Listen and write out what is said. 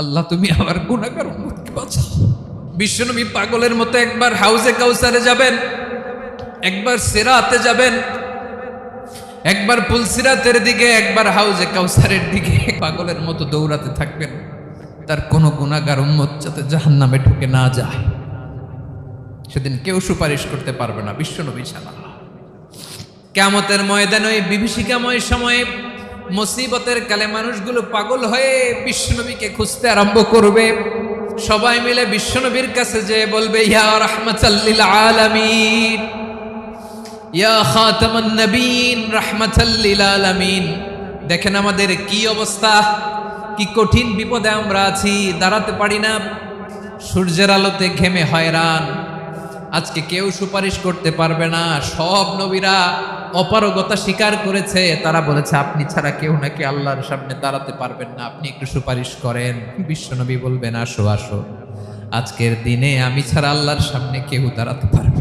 আল্লাহ তুমি আমার গুনাহগার উম্মতকে বাঁচাও। বিশ্বনবী পাগলের মতো একবার হাউজে কাউসারে যাবেন, একবার সিরাতে যাবেন, একবার পুলসিরাতের দিকে, একবার হাউজে কাউসারের দিকে পাগলের মতো দৌড়াতে থাকবেন, তার কোনো গুনাহগার উম্মত যাতে জাহান্নামে ঢুকে না যায়। সেদিন কেউ সুপারিশ করতে পারবে না বিশ্বনবী ছাড়া। কিয়ামতের ময়দানে ওই বিভীষিকাময় সময়ে মুসিবতের কালে মানুষগুলো পাগল হয়ে বিশ্বনবীকে খুঁজতে আরম্ভ করবে। সবাই মিলে বিশ্বনবীর কাছে যেয়ে বলবে, ইয়া রাহমাতাল লিল আলামিন, ইয়া খাতামান নবীন, রাহমাতাল লিল আলামিন। দেখেন আমাদের কি অবস্থা, কি কঠিন বিপদে আমরা আছি, দাঁড়াতে পারি না, সূর্যের আলোতে ঘেমে হয়রান। আজকে কেউ সুপারিশ করতে পারবে না। সব নবীরা অপারগতা স্বীকার করেছে, তারা বলেছে আপনি ছাড়া কেউ নাকি আল্লাহর সামনে দাঁড়াতে পারবেন না, আপনি একটু সুপারিশ করেন। বিশ্বনবী বলবেন, আসো আসো, আজকের দিনে আমি ছাড়া আল্লাহর সামনে কেউ দাঁড়াতে পারবে